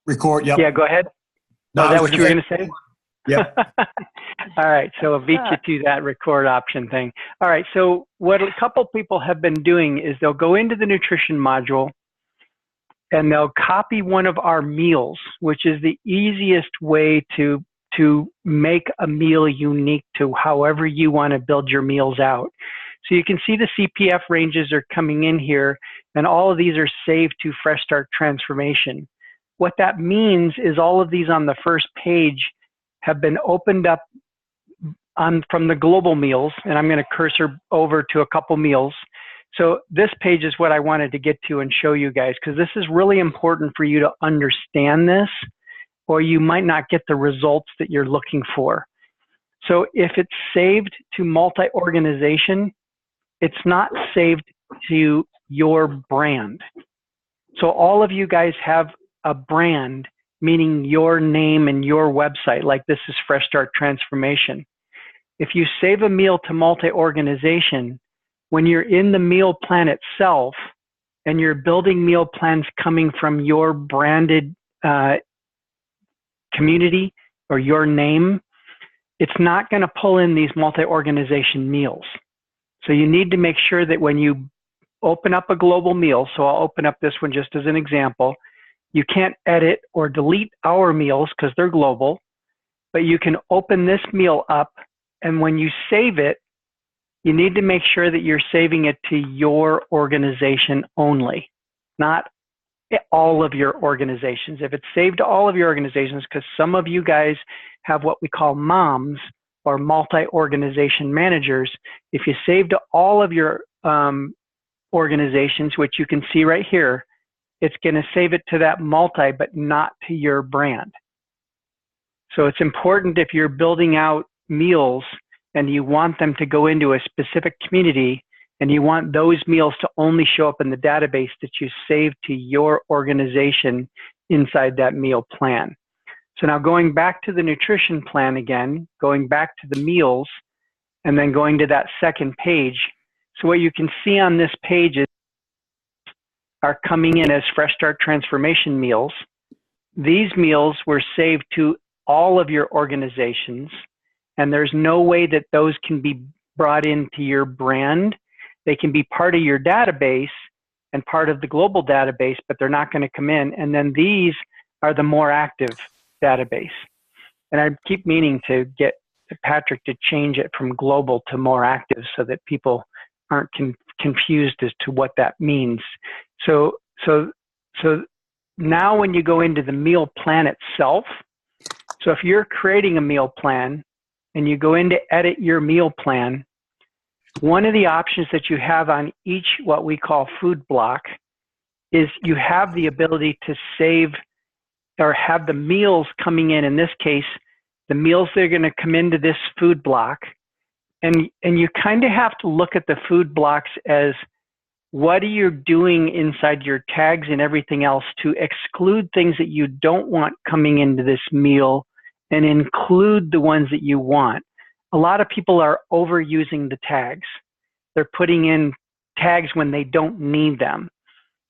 Record, yep. Yeah, go ahead. No, Oh, I is that was what you were going to say? Yep. All right, so I'll beat you to that record option thing. All right, so what a couple people have been doing is they'll go into the nutrition module and they'll copy one of our meals, which is the easiest way to make a meal unique to however you want to build your meals out. So you can see the CPF ranges are coming in here, and all of these are saved to Fresh Start Transformation. What that means is all of these on the first page have been opened up from the global meals, and I'm going to cursor over to a couple meals. So this page is what I wanted to get to and show you guys, because this is really important for you to understand this, or you might not get the results that you're looking for. So if it's saved to multi-organization, it's not saved to your brand. So all of you guys have a brand, meaning your name and your website, like this is Fresh Start Transformation. If you save a meal to multi-organization, when you're in the meal plan itself and you're building meal plans coming from your branded community or your name, it's not going to pull in these multi-organization meals. So you need to make sure that when you open up a global meal, so I'll open up this one just as an example, you can't edit or delete our meals because they're global, but you can open this meal up, and when you save it, you need to make sure that you're saving it to your organization only, not all of your organizations. If it's saved to all of your organizations, because some of you guys have what we call moms or multi-organization managers, if you save to all of your organizations, which you can see right here, it's going to save it to that multi, but not to your brand. So it's important if you're building out meals and you want them to go into a specific community and you want those meals to only show up in the database, that you save to your organization inside that meal plan. So now going back to the nutrition plan again, going back to the meals, and then going to that second page. So what you can see on this page is are coming in as Fresh Start Transformation meals. These meals were saved to all of your organizations, and there's no way that those can be brought into your brand. They can be part of your database and part of the global database, but they're not going to come in. And then these are the more active database. And I keep meaning to get Patrick to change it from global to more active so that people aren't confused as to what that means. So now when you go into the meal plan itself, so if you're creating a meal plan and you go in to edit your meal plan, one of the options that you have on each what we call food block is you have the ability to save or have the meals coming in this case, the meals that are going to come into this food block. And you kind of have to look at the food blocks as what are you doing inside your tags and everything else to exclude things that you don't want coming into this meal and include the ones that you want. A lot of people are overusing the tags. They're putting in tags when they don't need them.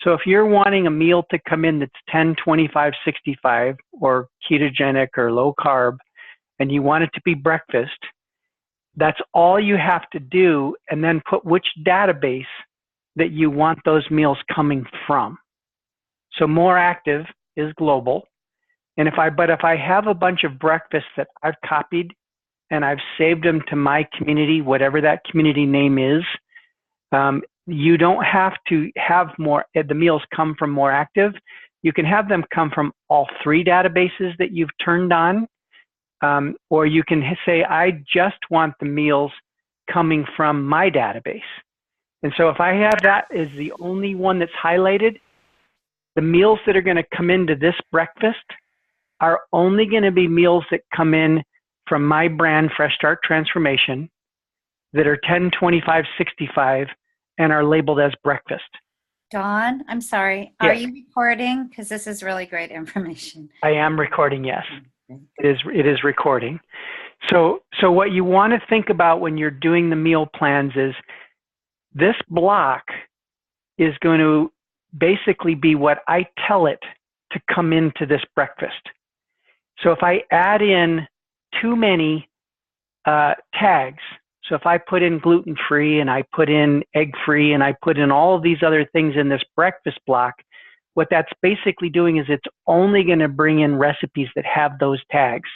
So if you're wanting a meal to come in that's 10, 25, 65 or ketogenic or low carb, and you want it to be breakfast, that's all you have to do, and then put which database that you want those meals coming from. So more active is global. And if I have a bunch of breakfasts that I've copied and I've saved them to my community, whatever that community name is, you don't have to have the meals come from more active. You can have them come from all three databases that you've turned on. Or you can say, I just want the meals coming from my database. And so if I have that as the only one that's highlighted, the meals that are going to come into this breakfast are only going to be meals that come in from my brand, Fresh Start Transformation, that are 10, 25, 65, and are labeled as breakfast. Don, I'm sorry. Are you recording? Because this is really great information. I am recording, yes. It is recording. So what you want to think about when you're doing the meal plans is this block is going to basically be what I tell it to come into this breakfast. So if I add in too many tags, so if I put in gluten-free and I put in egg-free and I put in all of these other things in this breakfast block, what that's basically doing is it's only going to bring in recipes that have those tags.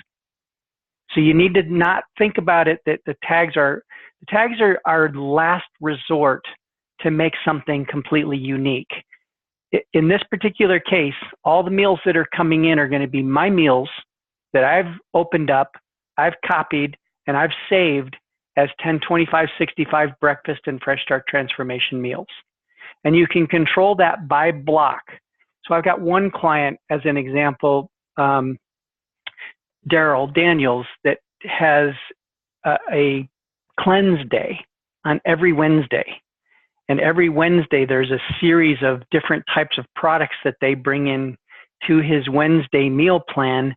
So you need to not think about it that the tags are our last resort to make something completely unique. In this particular case, all the meals that are coming in are going to be my meals that I've opened up, I've copied, and I've saved as 10, 25, 65 breakfast and Fresh Start Transformation meals. And you can control that by block. So I've got one client as an example, Daryl Daniels, that has a cleanse day on every Wednesday. And every Wednesday, there's a series of different types of products that they bring in to his Wednesday meal plan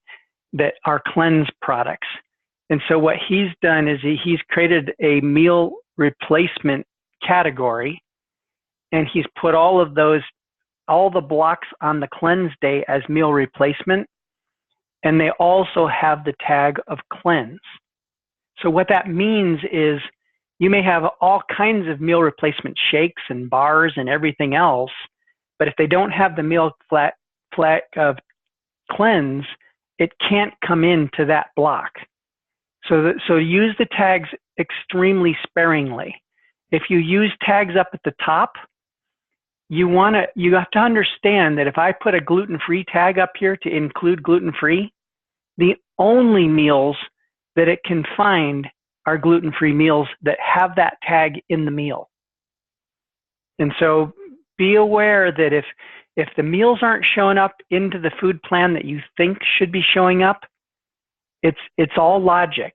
that are cleanse products. And so what he's done is he's created a meal replacement category, and he's put all the blocks on the cleanse day as meal replacement, and they also have the tag of cleanse. So what that means is you may have all kinds of meal replacement shakes and bars and everything else, but if they don't have the meal flat of cleanse, it can't come into that block. So use the tags extremely sparingly. If you use tags up at the top, you have to understand that if I put a gluten-free tag up here to include gluten-free, the only meals that it can find are gluten-free meals that have that tag in the meal. And so be aware that if the meals aren't showing up into the food plan that you think should be showing up, it's all logic.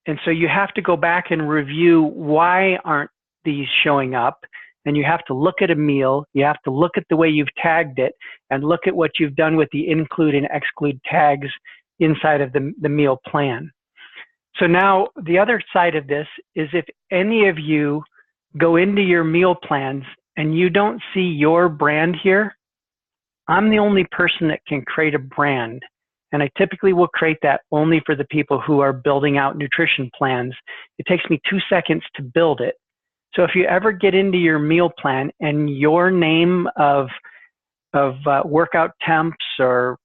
And so you have to go back and review why aren't these showing up. And you have to look at a meal, you have to look at the way you've tagged it, and look at what you've done with the include and exclude tags inside of the meal plan. So now the other side of this is if any of you go into your meal plans and you don't see your brand here, I'm the only person that can create a brand. And I typically will create that only for the people who are building out nutrition plans. It takes me 2 seconds to build it. So if you ever get into your meal plan and your name of workout temps or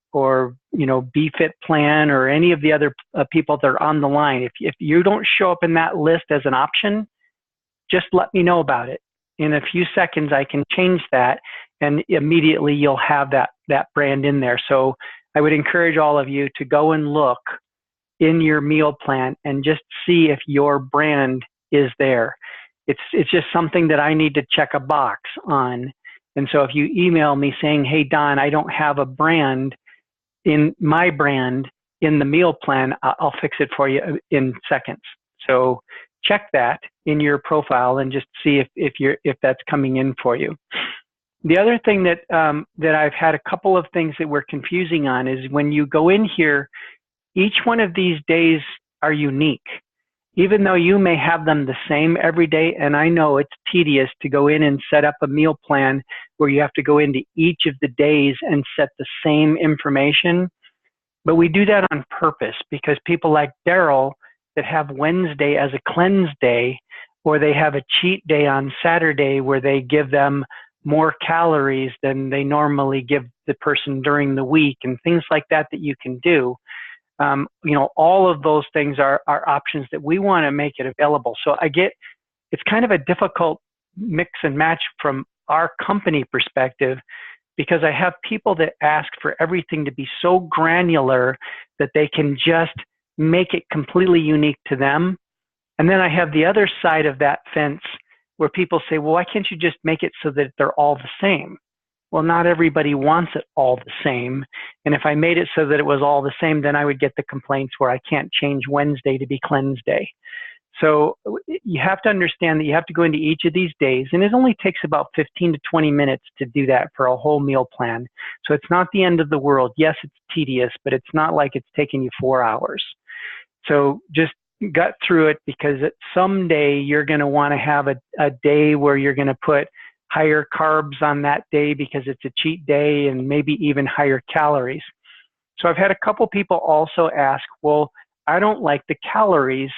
BFit plan or any of the other people that are on the line, if you don't show up in that list as an option, just let me know about it. In a few seconds, I can change that, and immediately you'll have that brand in there. So I would encourage all of you to go and look in your meal plan and just see if your brand is there. It's just something that I need to check a box on. And so if you email me saying, hey, Don, I don't have a brand in my brand in the meal plan, I'll fix it for you in seconds. So check that in your profile and just see if that's coming in for you. The other thing that I've had a couple of things that we're confusing on is when you go in here, each one of these days are unique. Even though you may have them the same every day, and I know it's tedious to go in and set up a meal plan where you have to go into each of the days and set the same information, but we do that on purpose because people like Daryl that have Wednesday as a cleanse day, or they have a cheat day on Saturday where they give them more calories than they normally give the person during the week, and things like that you can do. All of those things are options that we want to make it available. So it's kind of a difficult mix and match from our company perspective, because I have people that ask for everything to be so granular that they can just make it completely unique to them. And then I have the other side of that fence where people say, well, why can't you just make it so that they're all the same? Well, not everybody wants it all the same. And if I made it so that it was all the same, then I would get the complaints where I can't change Wednesday to be cleanse day. So you have to understand that you have to go into each of these days, and it only takes about 15 to 20 minutes to do that for a whole meal plan. So it's not the end of the world. Yes, it's tedious, but it's not like it's taking you 4 hours. So just gut through it, because someday you're going to want to have a day where you're going to put higher carbs on that day because it's a cheat day, and maybe even higher calories. So I've had a couple people also ask, well, I don't like the calories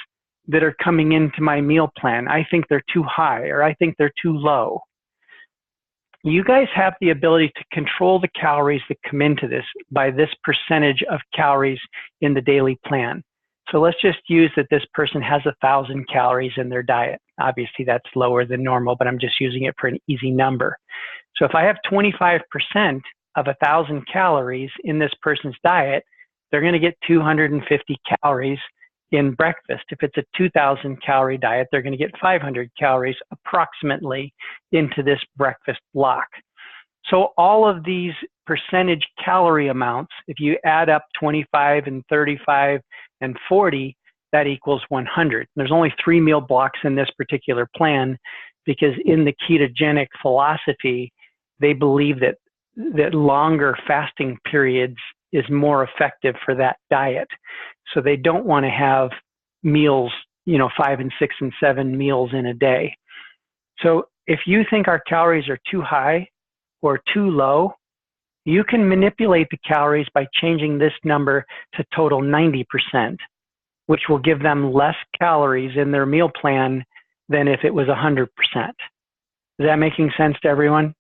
that are coming into my meal plan. I think they're too high, or I think they're too low. You guys have the ability to control the calories that come into this by this percentage of calories in the daily plan. So let's just use that this person has 1,000 calories in their diet. Obviously that's lower than normal, but I'm just using it for an easy number. So if I have 25% of 1,000 calories in this person's diet, they're going to get 250 calories in breakfast. If it's a 2,000 calorie diet, they're going to get 500 calories approximately into this breakfast block. So all of these percentage calorie amounts, if you add up 25 and 35 and 40, that equals 100. There's only 3 meal blocks in this particular plan because in the ketogenic philosophy, they believe that longer fasting periods is more effective for that diet. So they don't want to have meals, 5 and 6 and 7 meals in a day. So if you think our calories are too high or too low, you can manipulate the calories by changing this number to total 90%, which will give them less calories in their meal plan than if it was 100%. Is that making sense to everyone?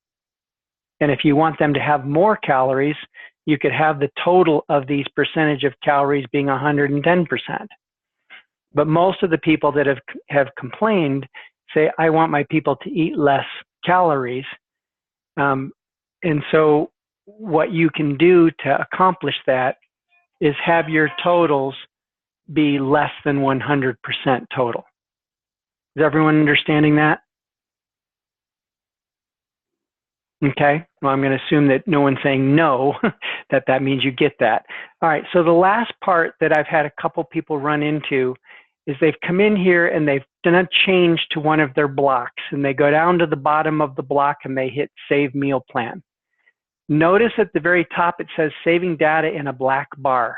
And if you want them to have more calories, you could have the total of these percentage of calories being 110%. But most of the people that have complained say, I want my people to eat less calories. And so what you can do to accomplish that is have your totals be less than 100% total. Is everyone understanding that? Okay, well, I'm going to assume that no one's saying no, that means you get that. All right, so the last part that I've had a couple people run into is they've come in here and they've done a change to one of their blocks, and they go down to the bottom of the block and they hit Save Meal Plan. Notice at the very top it says Saving Data in a black bar,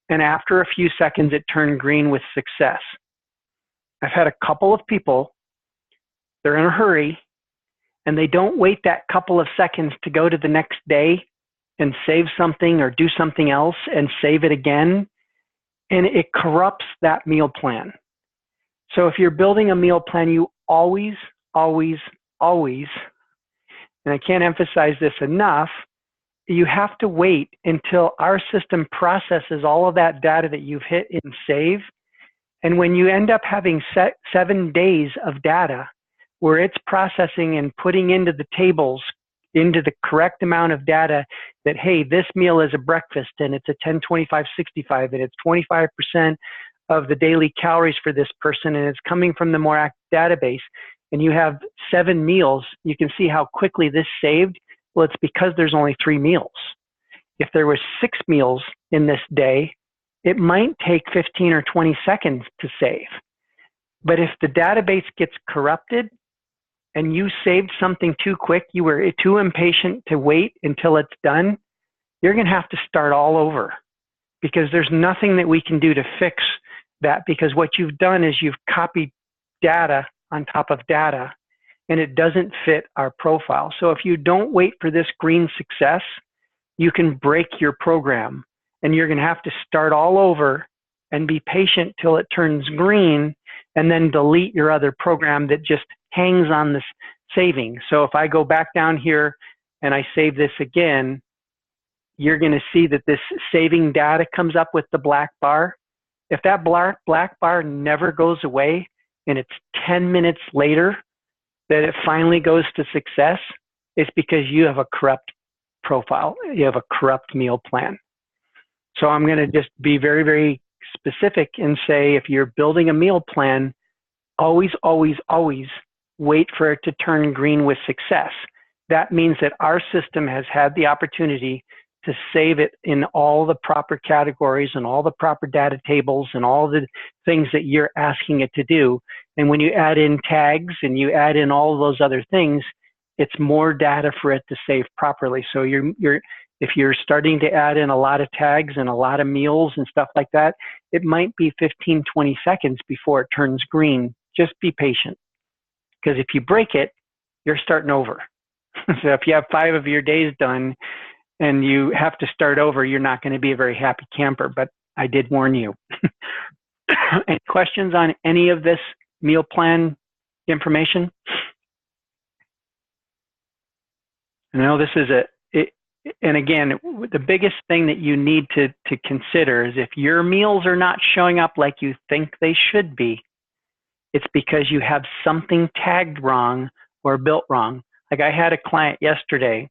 and after a few seconds it turned green with success. I've had a couple of people, they're in a hurry, and they don't wait that couple of seconds to go to the next day and save something or do something else and save it again, and it corrupts that meal plan. So if you're building a meal plan, you always, always, always, and I can't emphasize this enough, you have to wait until our system processes all of that data that you've hit in save. And when you end up having 7 days of data where it's processing and putting into the tables, into the correct amount of data that, hey, this meal is a breakfast and it's a 10-25-65 and it's 25% of the daily calories for this person and it's coming from the more active database, and you have 7 meals, you can see how quickly this saved. Well, it's because there's only 3 meals. If there was 6 meals in this day, it might take 15 or 20 seconds to save. But if the database gets corrupted and you saved something too quick, you were too impatient to wait until it's done, you're going to have to start all over, because there's nothing that we can do to fix that, because what you've done is you've copied data on top of data, and it doesn't fit our profile. So if you don't wait for this green success, you can break your program, and you're going to have to start all over and be patient till it turns green, and then delete your other program that just hangs on this saving. So if I go back down here and I save this again, you're going to see that this saving data comes up with the black bar. If that black bar never goes away and it's 10 minutes later that it finally goes to success, it's because you have a corrupt profile. You have a corrupt meal plan. So I'm going to just be very, very specific and say, if you're building a meal plan, always, always, always wait for it to turn green with success. That means that our system has had the opportunity to save it in all the proper categories and all the proper data tables and all the things that you're asking it to do. And when you add in tags and you add in all of those other things, it's more data for it to save properly. So if you're starting to add in a lot of tags and a lot of meals and stuff like that, it might be 15, 20 seconds before it turns green. Just be patient. Because if you break it, you're starting over. So if you have 5 of your days done and you have to start over, you're not going to be a very happy camper, but I did warn you. Any questions on any of this meal plan information? I know this is and again, the biggest thing that you need to consider is if your meals are not showing up like you think they should be, it's because you have something tagged wrong or built wrong. Like I had a client yesterday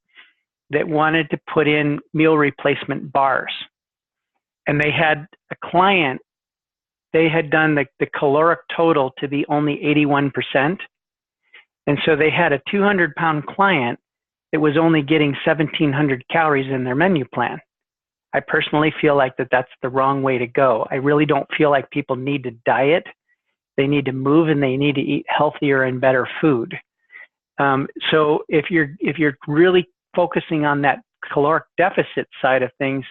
that wanted to put in meal replacement bars. And they had a client, they had done the caloric total to be only 81%. And so they had a 200-pound client that was only getting 1,700 calories in their menu plan. I personally feel like that's the wrong way to go. I really don't feel like people need to diet. They need to move and they need to eat healthier and better food. So if you're really focusing on that caloric deficit side of things,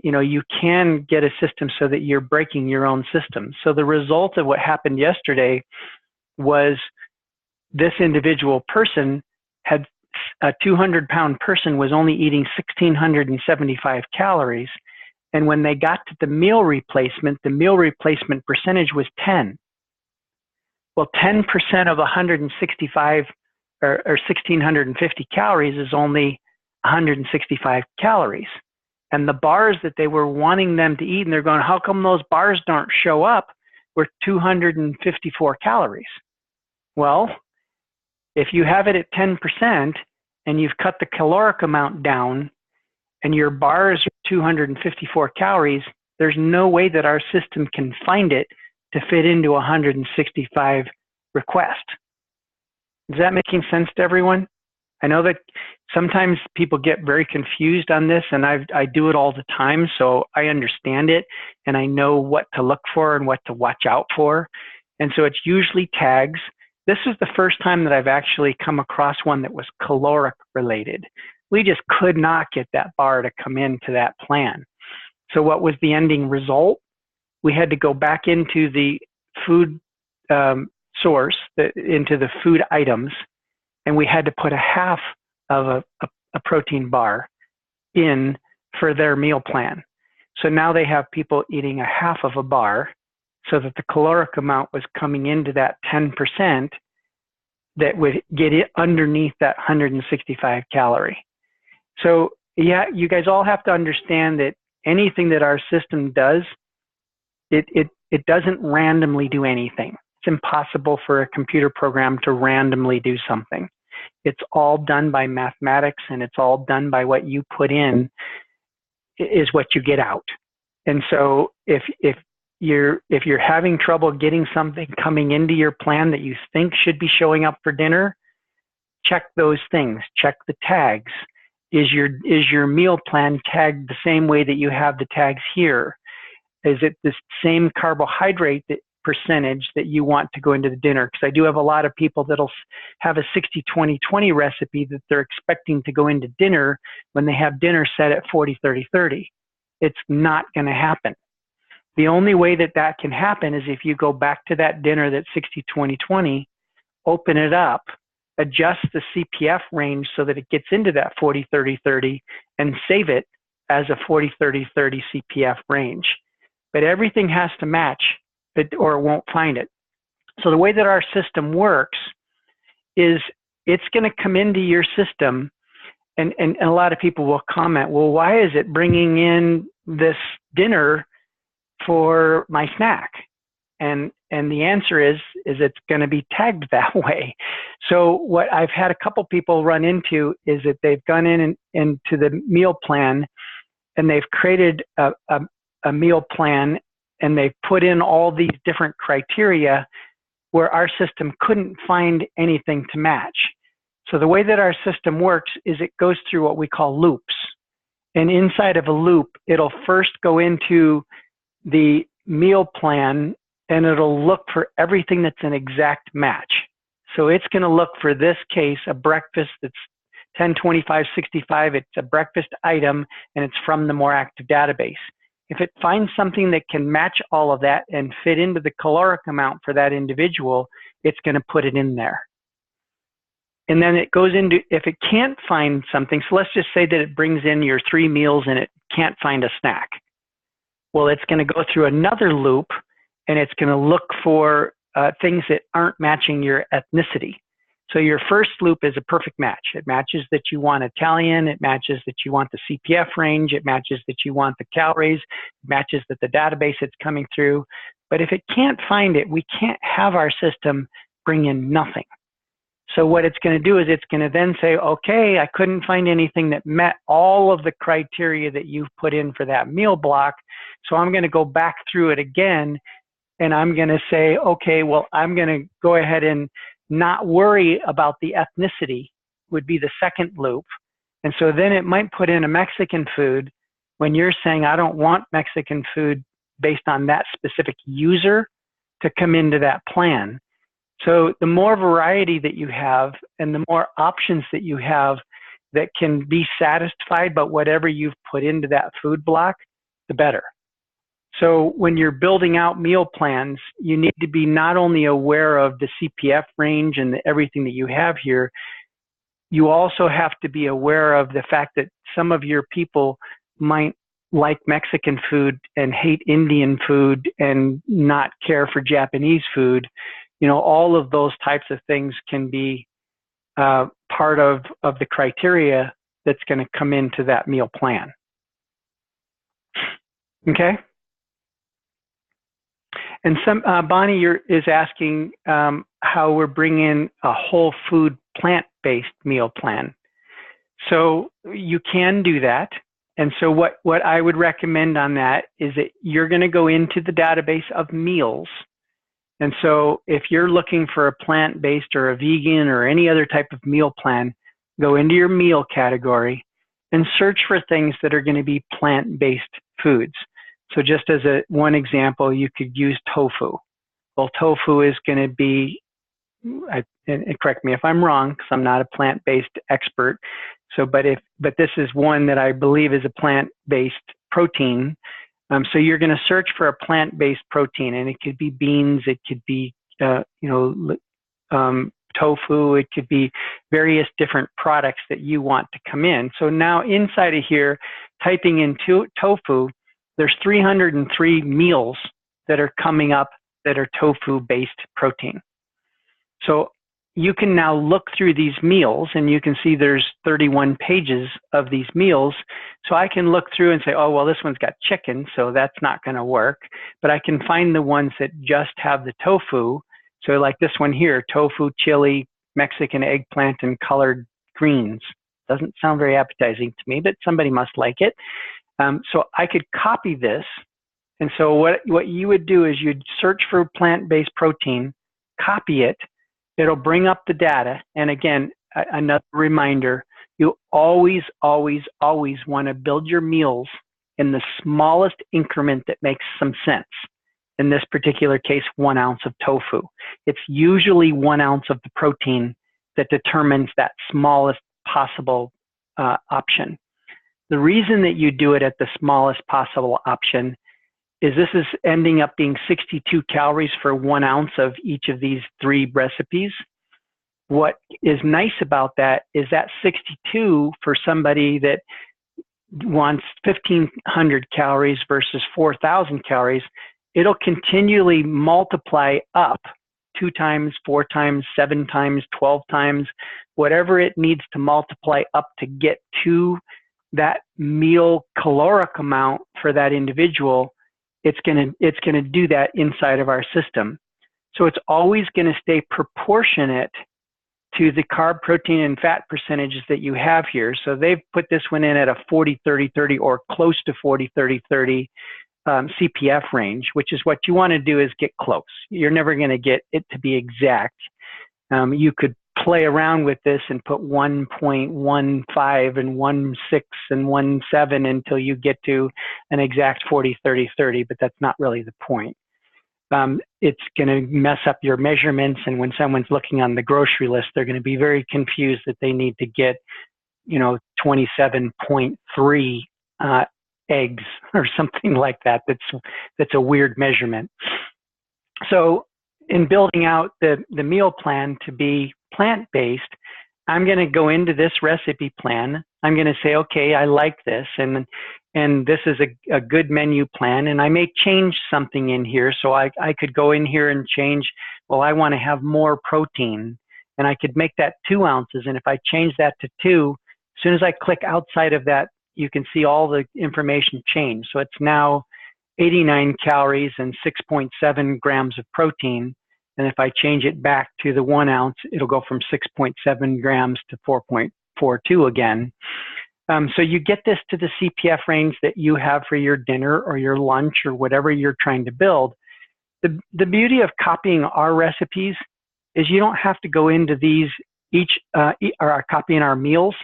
you can get a system so that you're breaking your own system. So the result of what happened yesterday was this individual person had a 200-pound person was only eating 1,675 calories. And when they got to the meal replacement percentage was 10. Well, 10% of 165 or 1,650 calories is only 165 calories. And the bars that they were wanting them to eat, and they're going, how come those bars don't show up, were 254 calories. Well, if you have it at 10% and you've cut the caloric amount down and your bars are 254 calories, there's no way that our system can find it to fit into 165 request. Is that making sense to everyone? I know that sometimes people get very confused on this, and I do it all the time, so I understand it, and I know what to look for and what to watch out for. And so it's usually tags. This is the first time that I've actually come across one that was caloric related. We just could not get that bar to come into that plan. So what was the ending result? We had to go back into the food source, into the food items, and we had to put a half of a protein bar in for their meal plan. So now they have people eating a half of a bar so that the caloric amount was coming into that 10% that would get it underneath that 165 calorie. So yeah, you guys all have to understand that anything that our system does, it doesn't randomly do anything. It's impossible for a computer program to randomly do something. It's all done by mathematics, and it's all done by what you put in is what you get out. And so if you're having trouble getting something coming into your plan that you think should be showing up for dinner, check those things. Check the tags. Is your meal plan tagged the same way that you have the tags here? Is it the same carbohydrate percentage that you want to go into the dinner? Because I do have a lot of people that'll have a 60-20-20 recipe that they're expecting to go into dinner when they have dinner set at 40-30-30. It's not going to happen. The only way that can happen is if you go back to that dinner that's 60-20-20, open it up, adjust the CPF range so that it gets into that 40-30-30, and save it as a 40-30-30 CPF range. But everything has to match or it won't find it. So the way that our system works is it's going to come into your system, and a lot of people will comment, well, why is it bringing in this dinner for my snack? And the answer is it's going to be tagged that way. So what I've had a couple people run into is that they've gone into the meal plan, and they've created a meal plan, and they've put in all these different criteria where our system couldn't find anything to match. So the way that our system works is it goes through what we call loops. And inside of a loop, it'll first go into the meal plan, and it'll look for everything that's an exact match. So it's going to look for this case, a breakfast that's 10-25-65. It's a breakfast item, and it's from the More Active database. If it finds something that can match all of that and fit into the caloric amount for that individual, it's going to put it in there. And then it goes into, if it can't find something, so let's just say that it brings in your 3 meals and it can't find a snack. Well, it's going to go through another loop and it's going to look for things that aren't matching your ethnicity. So your first loop is a perfect match. It matches that you want Italian. It matches that you want the CPF range. It matches that you want the calories. It matches that the database it's coming through. But if it can't find it, we can't have our system bring in nothing. So what it's going to do is it's going to then say, okay, I couldn't find anything that met all of the criteria that you've put in for that meal block. So I'm going to go back through it again. And I'm going to say, okay, well, I'm going to go ahead and not worry about the ethnicity would be the second loop. And so then it might put in a Mexican food when you're saying, I don't want Mexican food based on that specific user to come into that plan. So the more variety that you have and the more options that you have that can be satisfied by whatever you've put into that food block, the better. So when you're building out meal plans, you need to be not only aware of the CPF range and everything that you have here, you also have to be aware of the fact that some of your people might like Mexican food and hate Indian food and not care for Japanese food. You know, all of those types of things can be part of the criteria that's going to come into that meal plan. Okay? And Bonnie is asking how we're bringing a whole food plant-based meal plan. So you can do that. And so what I would recommend on that is that you're going to go into the database of meals. And so if you're looking for a plant-based or a vegan or any other type of meal plan, go into your meal category and search for things that are going to be plant-based foods. So just as one example, you could use tofu. Well, tofu is going to be, and correct me if I'm wrong, because I'm not a plant-based expert. So, but this is one that I believe is a plant-based protein. So you're going to search for a plant-based protein, and it could be beans, it could be, tofu, it could be various different products that you want to come in. So now inside of here, typing in tofu, there's 303 meals that are coming up that are tofu-based protein. So you can now look through these meals and you can see there's 31 pages of these meals. So I can look through and say, oh, well, this one's got chicken, so that's not going to work. But I can find the ones that just have the tofu. So like this one here, tofu, chili, Mexican eggplant, and colored greens. Doesn't sound very appetizing to me, but somebody must like it. So I could copy this. And so what you would do is you'd search for plant-based protein, copy it. It'll bring up the data. And again, another reminder, you always, always, always want to build your meals in the smallest increment that makes some sense. In this particular case, 1 ounce of tofu. It's usually 1 ounce of the protein that determines that smallest possible option. The reason that you do it at the smallest possible option is this is ending up being 62 calories for 1 ounce of each of these 3 recipes. What is nice about that is that 62 for somebody that wants 1,500 calories versus 4,000 calories, it'll continually multiply up 2 times, 4 times, 7 times, 12 times, whatever it needs to multiply up to get to that meal caloric amount for that individual. It's going to do that inside of our system. So it's always going to stay proportionate to the carb, protein, and fat percentages that you have here. So they've put this one in at a 40-30-30 or close to 40-30-30 CPF range, which is what you want to do is get close. You're never going to get it to be exact. You could play around with this and put 1.15 and 1.6 and 1.7 until you get to an exact 40-30-30, but that's not really the point. It's going to mess up your measurements, and when someone's looking on the grocery list, they're going to be very confused that they need to get, 27.3 eggs or something like that. That's a weird measurement. So in building out the meal plan to be plant-based, I'm going to go into this recipe plan. I'm going to say, okay, I like this, and this is a good menu plan, and I may change something in here. So I could go in here and change, well, I want to have more protein, and I could make that 2 ounces. And if I change that to 2, as soon as I click outside of that, you can see all the information change. So it's now 89 calories and 6.7 grams of protein. And if I change it back to the 1 ounce, it'll go from 6.7 grams to 4.42 again. So you get this to the CPF range that you have for your dinner or your lunch or whatever you're trying to build. The beauty of copying our recipes is you don't have to go into these or copying our meals,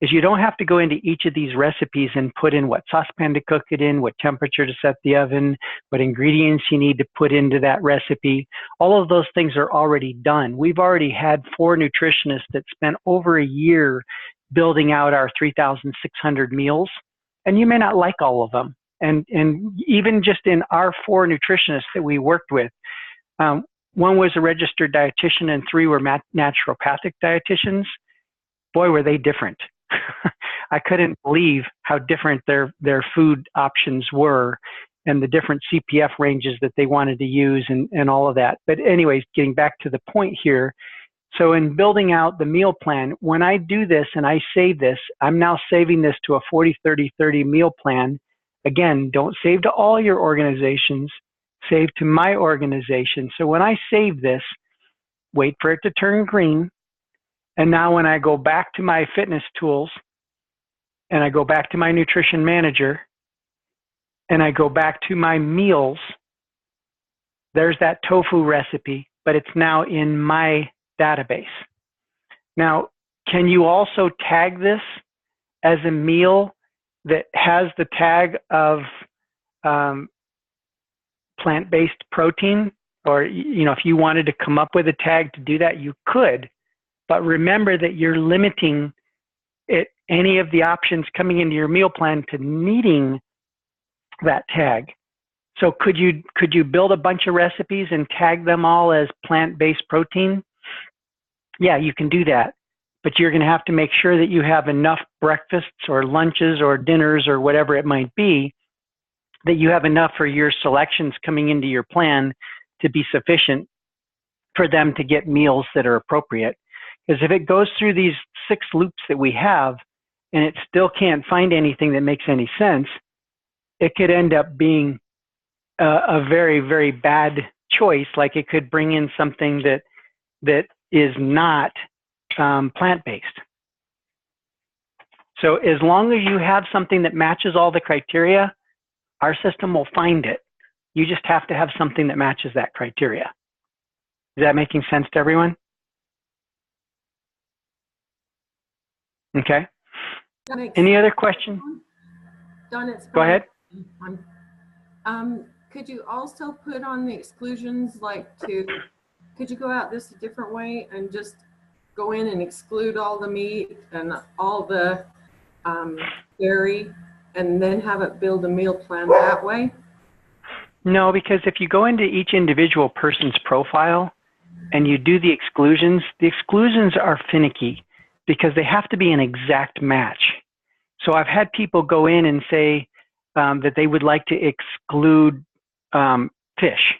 is you don't have to go into each of these recipes and put in what saucepan to cook it in, what temperature to set the oven, what ingredients you need to put into that recipe. All of those things are already done. We've already had 4 nutritionists that spent over a year building out our 3,600 meals, and you may not like all of them. And even just in our 4 nutritionists that we worked with, 1 was a registered dietitian and 3 were naturopathic dietitians. Boy, were they different. I couldn't believe how different their food options were and the different CPF ranges that they wanted to use and all of that. But anyways, getting back to the point here. So in building out the meal plan, when I do this and I save this, I'm now saving this to a 40-30-30 meal plan. Again, don't save to all your organizations, save to my organization. So when I save this, wait for it to turn green. And now when I go back to my fitness tools and I go back to my nutrition manager and I go back to my meals, there's that tofu recipe, but it's now in my database. Now, can you also tag this as a meal that has the tag of plant-based protein? Or, if you wanted to come up with a tag to do that, you could. But remember that you're limiting any of the options coming into your meal plan to needing that tag. So could you build a bunch of recipes and tag them all as plant-based protein? Yeah, you can do that. But you're going to have to make sure that you have enough breakfasts or lunches or dinners or whatever it might be, that you have enough for your selections coming into your plan to be sufficient for them to get meals that are appropriate. Because if it goes through these 6 loops that we have and it still can't find anything that makes any sense, it could end up being a very, very bad choice. Like it could bring in something that is not plant-based. So as long as you have something that matches all the criteria, our system will find it. You just have to have something that matches that criteria. Is that making sense to everyone? Okay. Any other questions? Don, it's Go ahead. Could you also put on the exclusions, could you go out this a different way and just go in and exclude all the meat and all the dairy and then have it build a meal plan that way? No, because if you go into each individual person's profile and you do the exclusions are finicky because they have to be an exact match. So I've had people go in and say that they would like to exclude fish.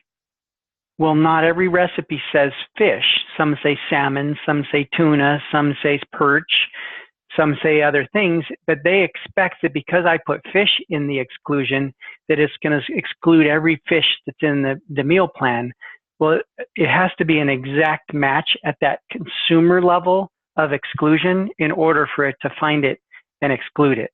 Well, not every recipe says fish. Some say salmon, some say tuna, some say perch, some say other things, but they expect that because I put fish in the exclusion, that it's going to exclude every fish that's in the meal plan. Well, it has to be an exact match at that consumer level of exclusion in order for it to find it and exclude it.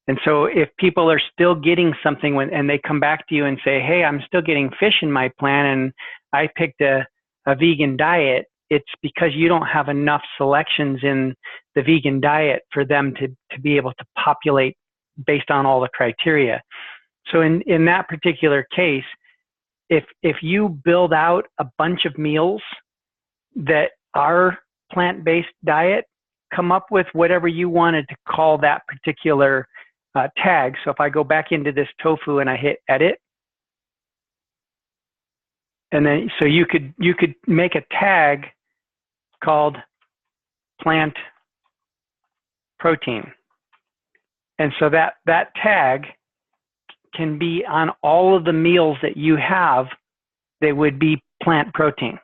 And so if people are still getting something and they come back to you and say, hey, I'm still getting fish in my plan and I picked a vegan diet, it's because you don't have enough selections in the vegan diet for them to be able to populate based on all the criteria. So in that particular case, if you build out a bunch of meals that are plant-based diet, come up with whatever you wanted to call that particular tag. So if I go back into this tofu and I hit edit, and then so you could make a tag called plant-based protein. And so that tag can be on all of the meals that you have that would be plant protein.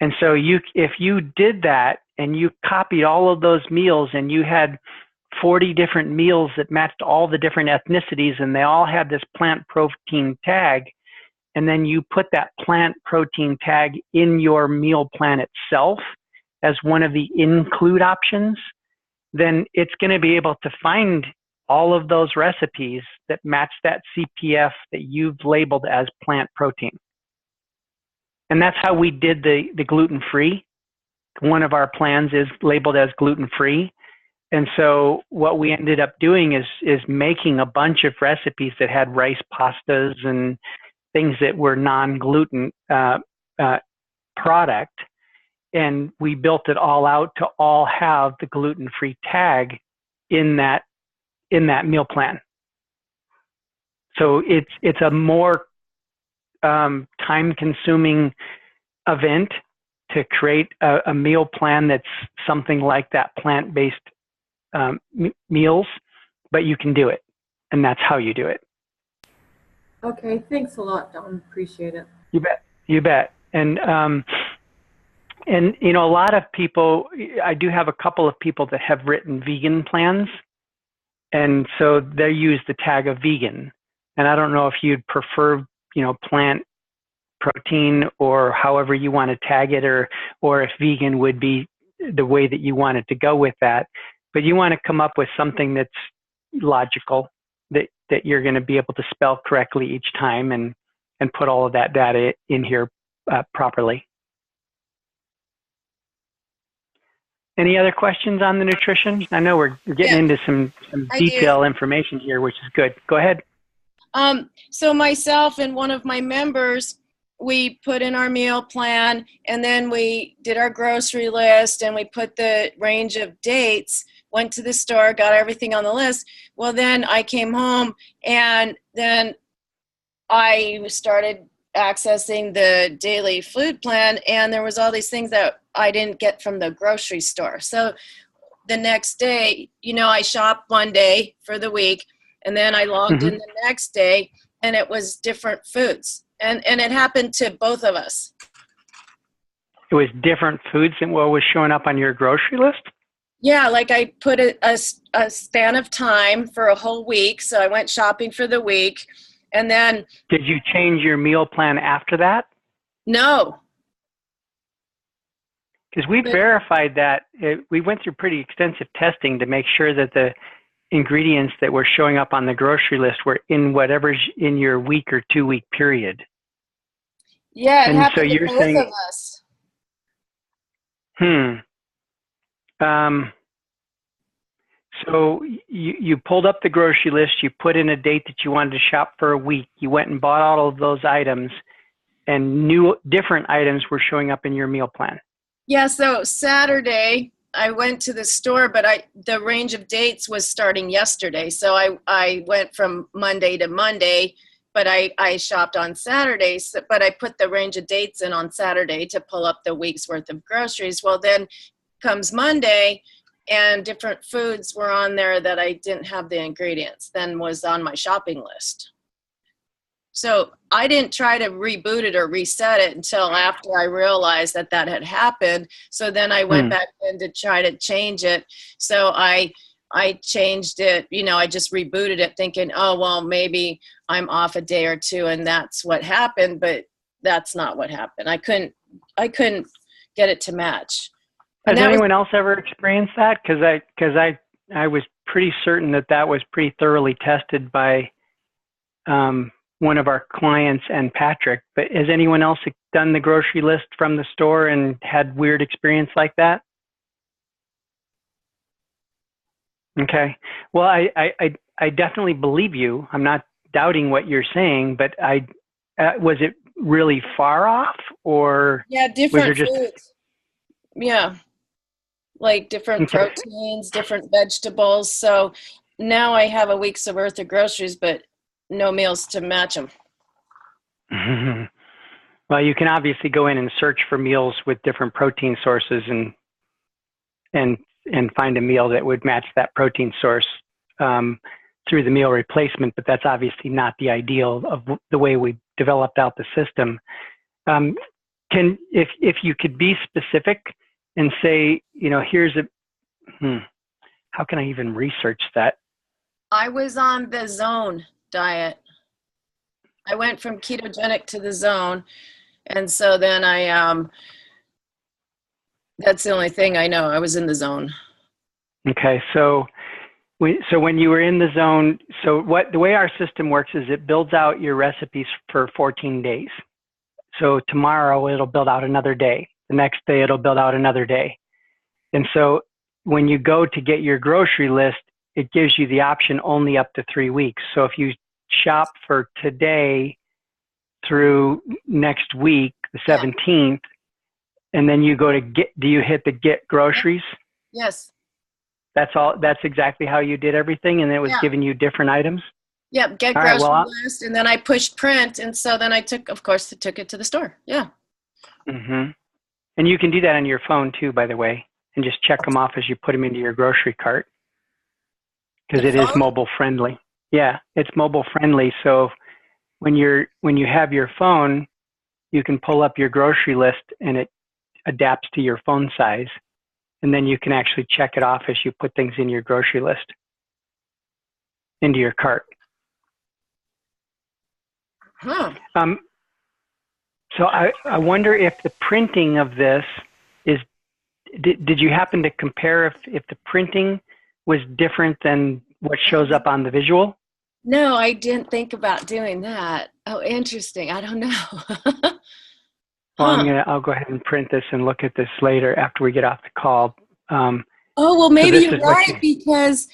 And so if you did that and you copied all of those meals and you had 40 different meals that matched all the different ethnicities and they all had this plant protein tag, and then you put that plant protein tag in your meal plan itself as one of the include options, then it's going to be able to find all of those recipes that match that CPF that you've labeled as plant protein. And that's how we did the gluten-free. One of our plans is labeled as gluten-free. And so what we ended up doing is making a bunch of recipes that had rice pastas and things that were non-gluten product. And we built it all out to all have the gluten-free tag in that meal plan. So it's a more time-consuming event to create a meal plan that's something like that plant-based meals, but you can do it, and that's how you do it. Okay, thanks a lot, Don. Appreciate it. You bet. And you know, a lot of people, I do have a couple of people that have written vegan plans, and so they use the tag of vegan. And I don't know if you'd prefer, you know, plant protein or however you want to tag it, or if vegan would be the way that you wanted to go with that. But you want to come up with something that's logical, that you're going to be able to spell correctly each time and put all of that data in here properly. Any other questions on the nutrition? I know we're getting into some detailed information here, which is good. Go ahead. So myself and one of my members, we put in our meal plan, and then we did our grocery list, and we put the range of dates, went to the store, got everything on the list. Well, then I came home, and then I started accessing the daily food plan, and there was all these things that I didn't get from the grocery store. So the next day, you know, I shopped one day for the week, and then I logged in the next day, and it was different foods. And it happened to both of us. It was different foods than what was showing up on your grocery list? Yeah, like I put a span of time for a whole week. So I went shopping for the week. And then... Did you change your meal plan after that? No. Because we verified that. We went through pretty extensive testing to make sure that the ingredients that were showing up on the grocery list were in whatever's in your week or 2 week period. Yeah, it and happened so to you're both saying, of us. So you pulled up the grocery list, you put in a date that you wanted to shop for a week, you went and bought all of those items, and new different items were showing up in your meal plan. Yeah, so Saturday I went to the store, but the range of dates was starting yesterday. So I went from Monday to Monday, but I shopped on Saturdays, but I put the range of dates in on Saturday to pull up the week's worth of groceries. Well, then comes Monday, and different foods were on there that I didn't have the ingredients, then was on my shopping list. So I didn't try to reboot it or reset it until after I realized that had happened. So then I went back in to try to change it. So I changed it, you know, I just rebooted it thinking, oh, well, maybe I'm off a day or two and that's what happened, but that's not what happened. I couldn't get it to match. Has anyone else ever experienced that? Because I was pretty certain that was pretty thoroughly tested by one of our clients and Patrick. But has anyone else done the grocery list from the store and had weird experience like that? Okay. Well, I definitely believe you. I'm not doubting what you're saying, but was it really far off, or different was foods? Yeah, like different proteins, different vegetables. So now I have a week's worth of groceries, but no meals to match them. Well, you can obviously go in and search for meals with different protein sources and and find a meal that would match that protein source through the meal replacement, but that's obviously not the ideal of the way we developed out the system. If you could be specific and say, here's how can I even research that? I was on the zone diet. I went from ketogenic to the zone. And so then that's the only thing I know. I was in the zone. Okay. So when you were in the zone, the way our system works is it builds out your recipes for 14 days. So tomorrow it'll build out another day. The next day it'll build out another day. And so when you go to get your grocery list, it gives you the option only up to 3 weeks. So if you shop for today through next week, the 17th, and then you go to do you hit the get groceries? Yes. That's exactly how you did everything, and it was giving you different items? Yep, get grocery list, and then I pushed print, and so then I took it to the store. Yeah. Mm-hmm. And you can do that on your phone too, by the way, and just check them off as you put them into your grocery cart, because it is mobile friendly. Yeah, it's mobile friendly. So when you have your phone, you can pull up your grocery list, and it adapts to your phone size, and then you can actually check it off as you put things in your grocery list into your cart. Huh. So I wonder if the printing of this did you happen to compare if the printing was different than what shows up on the visual? No, I didn't think about doing that. Oh, interesting. I don't know. Well, I'll go ahead and print this and look at this later after we get off the call. Well, maybe you're right, because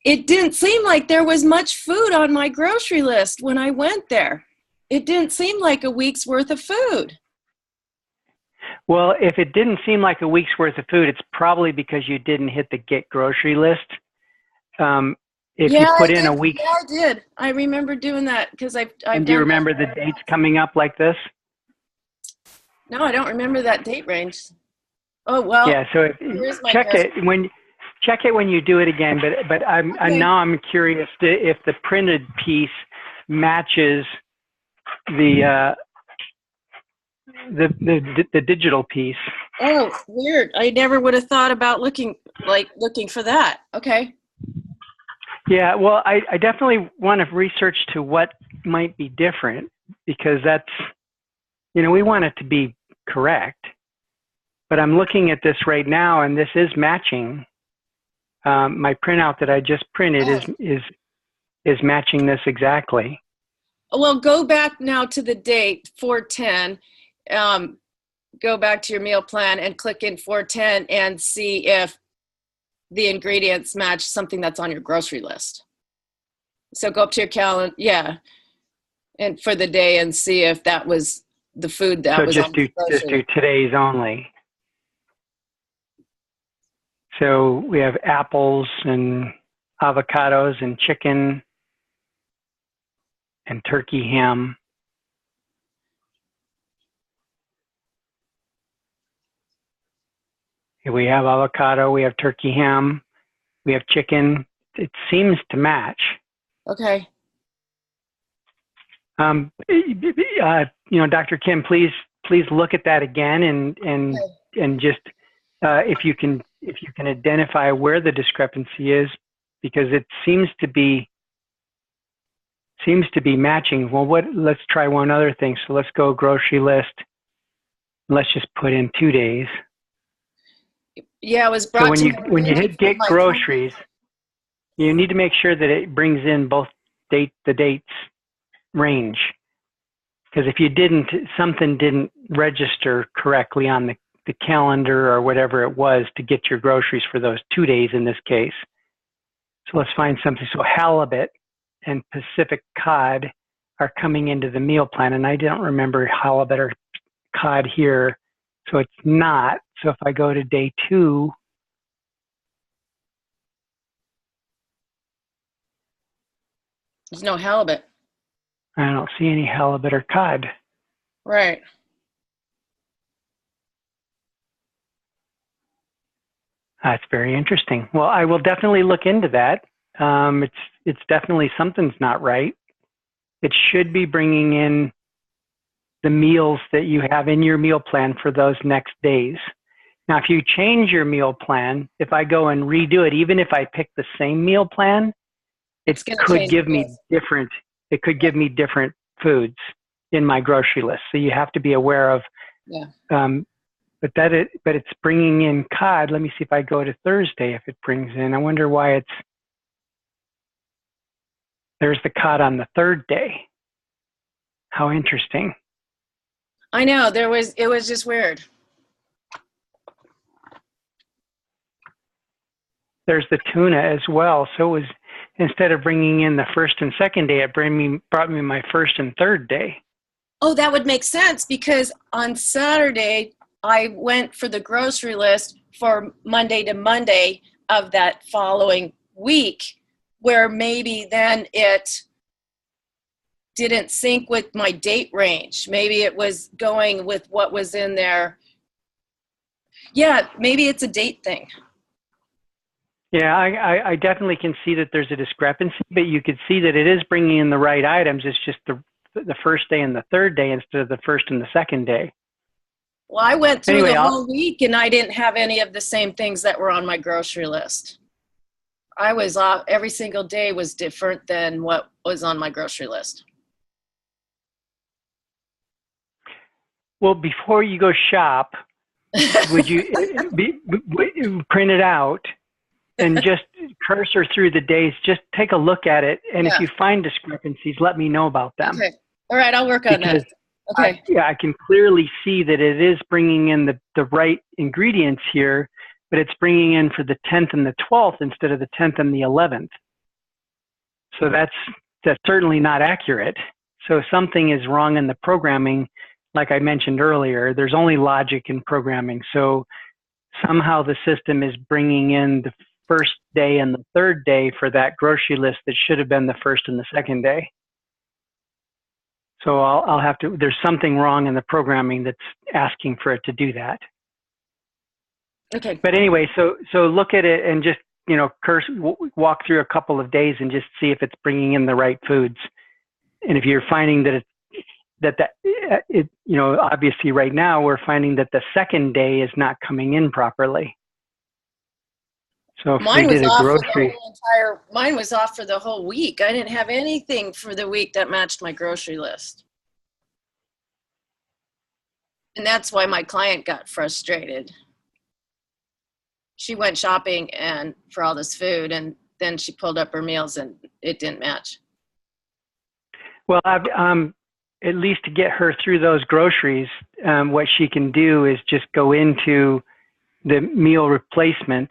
it didn't seem like there was much food on my grocery list when I went there. It didn't seem like a week's worth of food. Well, if it didn't seem like a week's worth of food, it's probably because you didn't hit the get grocery list. If you put in a week. Yeah, I did. I remember doing that because I've and do you remember the dates coming up like this? No, I don't remember that date range. Oh, well. Yeah, so check it when you do it again. But now I'm curious if the printed piece matches the digital piece. Oh, weird. I never would have thought about looking for that. Okay. Yeah, well, I definitely want to research to what might be different, because that's, we want it to be correct. But I'm looking at this right now, and this is matching. My printout that I just printed is matching this exactly. Well, go back now to the date 4/10. Go back to your meal plan and click in 4/10 and see if the ingredients match something that's on your grocery list. So go up to your calendar, and for the day, and see if that was the food that was on the grocery. Just do today's only. So we have apples and avocados and chicken and turkey ham. We have avocado, we have turkey ham, we have chicken. It seems to match. Okay. Dr. Kim, please look at that again and just if you can identify where the discrepancy is, because it seems to be matching. Well, let's try one other thing. So let's go grocery list. Let's just put in 2 days. Yeah, it was brought so when you hit get groceries, you need to make sure that it brings in both the dates range. Because if you didn't, something didn't register correctly on the calendar or whatever it was to get your groceries for those 2 days in this case. So let's find something. So halibut and Pacific cod are coming into the meal plan, and I don't remember halibut or cod here, so it's not. So if I go to day 2, there's no halibut. I don't see any halibut or cod. Right. That's very interesting. Well, I will definitely look into that. It's definitely something's not right. It should be bringing in the meals that you have in your meal plan for those next days. Now, if you change your meal plan, if I go and redo it, even if I pick the same meal plan, it could give me different. It could give me different foods in my grocery list. So you have to be aware of. Yeah. But it's bringing in cod. Let me see if I go to Thursday if it brings in. I wonder why there's the cod on the third day. How interesting. I know it was just weird. There's the tuna as well. So it was, instead of bringing in the first and second day, it brought me my first and third day. Oh, that would make sense because on Saturday, I went for the grocery list for Monday to Monday of that following week, where maybe then it didn't sync with my date range. Maybe it was going with what was in there. Yeah, maybe it's a date thing. Yeah, I definitely can see that there's a discrepancy, but you could see that it is bringing in the right items. It's just the first day and the third day instead of the first and the second day. Well, I went through the whole week and I didn't have any of the same things that were on my grocery list. I was off, every single day was different than what was on my grocery list. Well, before you go shop, would you print it out and just cursor through the days? Just take a look at it, and if you find discrepancies, let me know about them. Okay. All right, I'll work on that. Okay. I can clearly see that it is bringing in the right ingredients here, but it's bringing in for the 10th and the 12th instead of the 10th and the 11th. So that's certainly not accurate. So something is wrong in the programming. Like I mentioned earlier, there's only logic in programming. So somehow the system is bringing in the first day and the third day for that grocery list that should have been the first and the second day. So I'll have to, there's something wrong in the programming that's asking for it to do that. Okay. But anyway, so look at it and just, walk through a couple of days and just see if it's bringing in the right foods. And if you're finding that obviously right now we're finding that the second day is not coming in properly. So if mine we did was a grocery, mine was off for the whole week. I didn't have anything for the week that matched my grocery list. And that's why my client got frustrated. She went shopping and for all this food, and then she pulled up her meals and it didn't match. Well, at least to get her through those groceries, what she can do is just go into the meal replacement.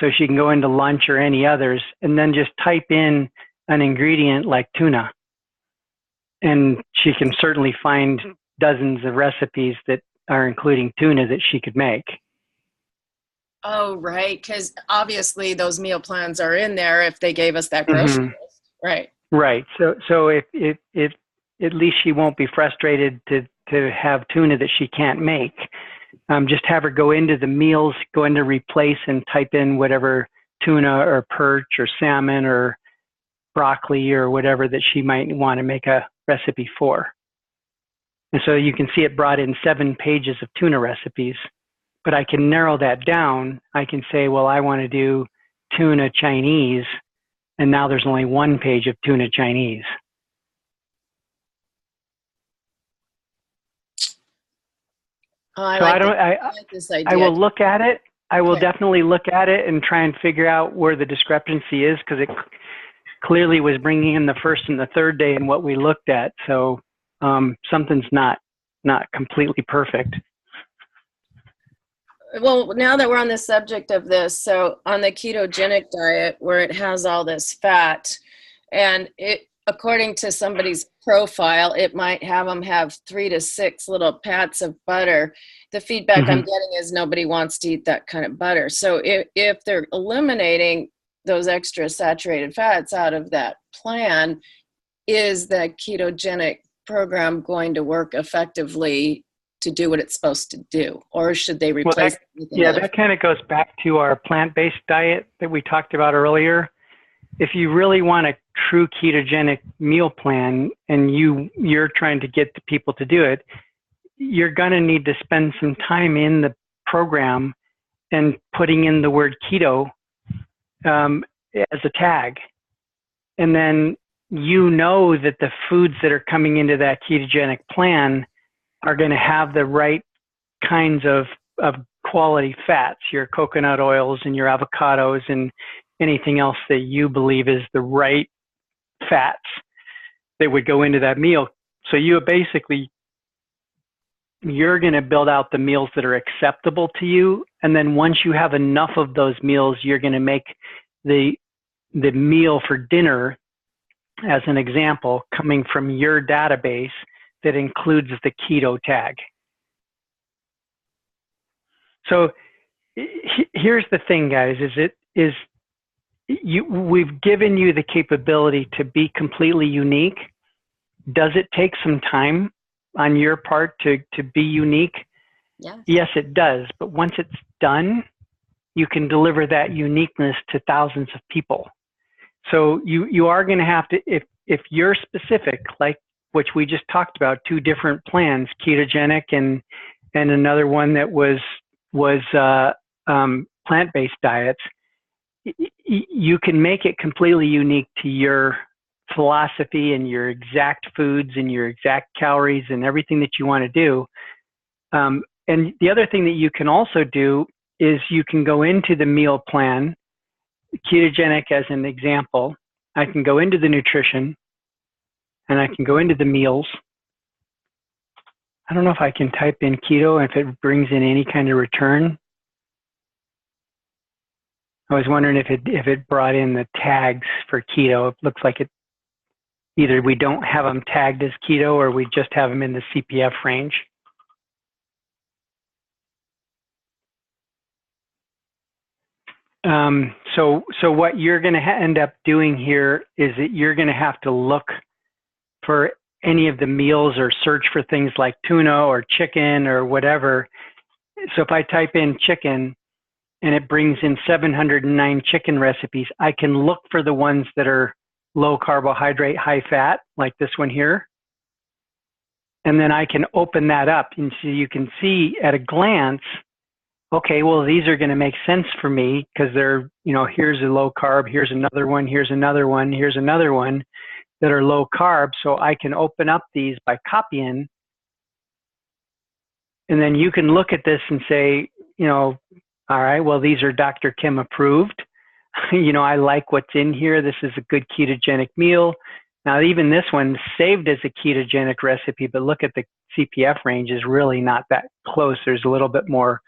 So she can go into lunch or any others and then just type in an ingredient like tuna. And she can certainly find dozens of recipes that are including tuna that she could make. Oh, right. Because obviously those meal plans are in there if they gave us that grocery list. Right. Right. So if at least she won't be frustrated to have tuna that she can't make. Just have her go into the meals, go into replace and type in whatever tuna or perch or salmon or broccoli or whatever that she might want to make a recipe for. And so you can see it brought in 7 pages of tuna recipes, but I can narrow that down. I can say, well, I want to do tuna Chinese, and now there's only 1 page of tuna Chinese. I will look at it. I will definitely look at it and try and figure out where the discrepancy is, because it clearly was bringing in the first and the third day in what we looked at. So something's not completely perfect. Well, now that we're on the subject of this, so on the ketogenic diet where it has all this fat, and it, according to somebody's profile, it might have them have 3 to 6 little pats of butter. The feedback I'm getting is nobody wants to eat that kind of butter. So if they're eliminating those extra saturated fats out of that plan, is the ketogenic program going to work effectively to do what it's supposed to do, or should they Well, replace everything else? that kind of goes back to our plant-based diet that we talked about earlier. If you really want a true ketogenic meal plan and you're trying to get the people to do it, you're going to need to spend some time in the program and putting in the word keto as a tag. And then you know that the foods that are coming into that ketogenic plan are going to have the right kinds of quality fats, your coconut oils and your avocados and anything else that you believe is the right fats that would go into that meal. So you're going to build out the meals that are acceptable to you. And then once you have enough of those meals, you're going to make the meal for dinner, as an example, coming from your database that includes the keto tag. So here's the thing, guys, we've given you the capability to be completely unique. Does it take some time on your part to be unique? Yeah. Yes, it does. But once it's done, you can deliver that uniqueness to thousands of people. So you are going to have to, if you're specific, like which we just talked about, 2 different plans, ketogenic and another one that was plant-based diets, you can make it completely unique to your philosophy and your exact foods and your exact calories and everything that you want to do. And the other thing that you can also do is you can go into the meal plan, ketogenic as an example. I can go into the nutrition and I can go into the meals. I don't know if I can type in keto, if it brings in any kind of return. I was wondering if it brought in the tags for keto. It looks like either we don't have them tagged as keto or we just have them in the CPF range. So what you're going to end up doing here is that you're going to have to look for any of the meals or search for things like tuna or chicken or whatever. So if I type in chicken and it brings in 709 chicken recipes, I can look for the ones that are low carbohydrate, high fat, like this one here. And then I can open that up and so you can see at a glance, okay, well, these are going to make sense for me because they're, here's a low carb, here's another one, here's another one, here's another one that are low carb. So I can open up these by copying. And then you can look at this and say, all right, well, these are Dr. Kim approved. I like what's in here. This is a good ketogenic meal. Now, even this one saved as a ketogenic recipe, but look at the CPF range is really not that close. There's a little bit more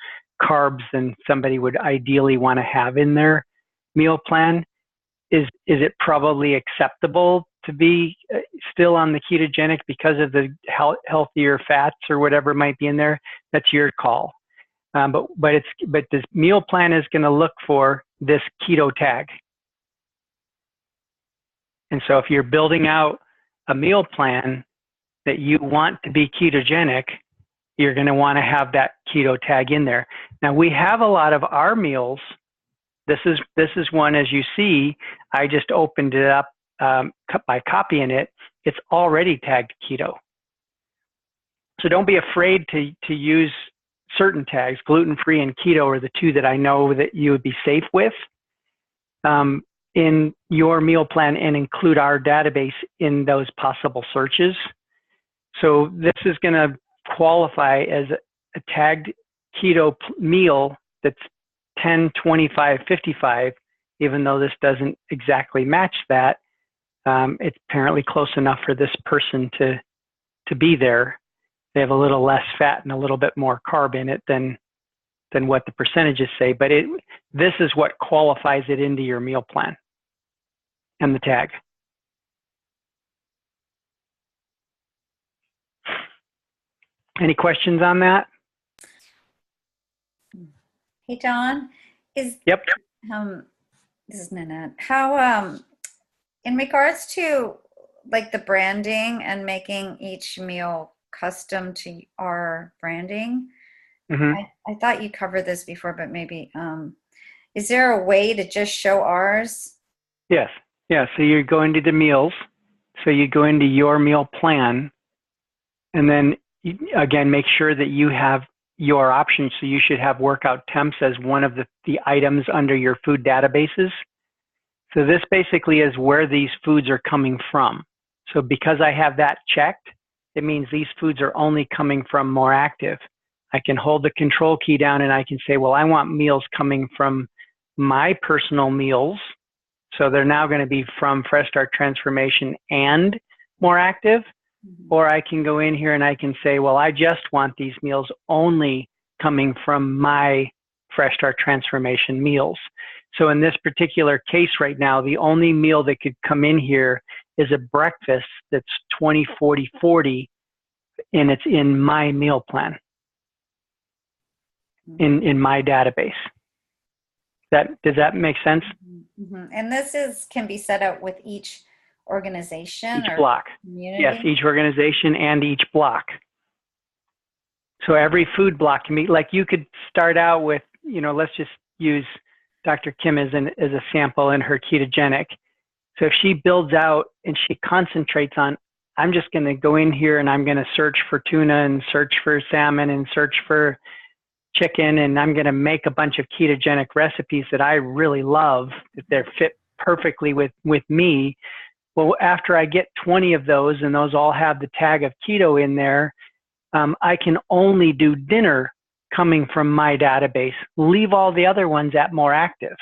carbs than somebody would ideally want to have in their meal plan. Is it probably acceptable to be still on the ketogenic because of the healthier fats or whatever might be in there? That's your call. But this meal plan is going to look for this keto tag. And so if you're building out a meal plan that you want to be ketogenic, you're going to want to have that keto tag in there. Now we have a lot of our meals. This is one, as you see, I just opened it up by copying it. It's already tagged keto. So don't be afraid to use certain tags. Gluten-free and keto are the 2 that I know that you would be safe with in your meal plan and include our database in those possible searches. So this is going to qualify as a tagged keto meal that's 10, 25, 55, even though this doesn't exactly match that. It's apparently close enough for this person to be there. They have a little less fat and a little bit more carb in it than what the percentages say, but this is what qualifies it into your meal plan and the tag. Any questions on that? Hey, John, Yep. This is Nanette. How, in regards to like the branding and making each meal custom to our branding. Mhm. I thought you covered this before, but maybe, is there a way to just show ours? Yes. Yeah. So you go into the meals. So you go into your meal plan, and then again, make sure that you have your options. So you should have workout temps as one of the items under your food databases. So this basically is where these foods are coming from. So because I have that checked, it means these foods are only coming from More Active. I can hold the control key down and I can say, well, I want meals coming from my personal meals. So they're now going to be from Fresh Start Transformation and More Active. Or I can go in here and I can say, well, I just want these meals only coming from my Fresh Start Transformation meals. So in this particular case right now, the only meal that could come in here is a breakfast that's 20-40-40, and it's in my meal plan, in my database. Does that make sense? Mm-hmm. And this can be set up with each organization Each or block. community? Yes, each organization and each block. So every food block can be, like you could start out with, let's just use Dr. Kim as a sample in her ketogenic. So if she builds out and she concentrates on, I'm just going to go in here and I'm going to search for tuna and search for salmon and search for chicken, and I'm going to make a bunch of ketogenic recipes that I really love, that they're fit perfectly with me. Well, after I get 20 of those, and those all have the tag of keto in there, I can only do dinner coming from my database. Leave all the other ones at More Active,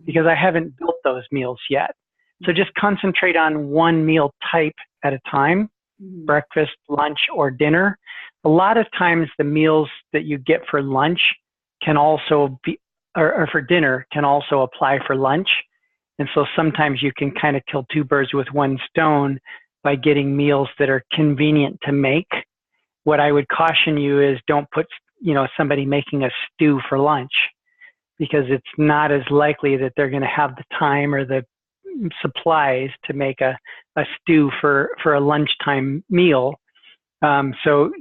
because I haven't built those meals yet. So just concentrate on one meal type at a time, breakfast, lunch, or dinner. A lot of times the meals that you get for lunch can also be, or for dinner, can also apply for lunch. And so sometimes you can kind of kill two birds with one stone by getting meals that are convenient to make. What I would caution you is don't put, somebody making a stew for lunch, because it's not as likely that they're going to have the time or the supplies to make a stew for a lunchtime meal. So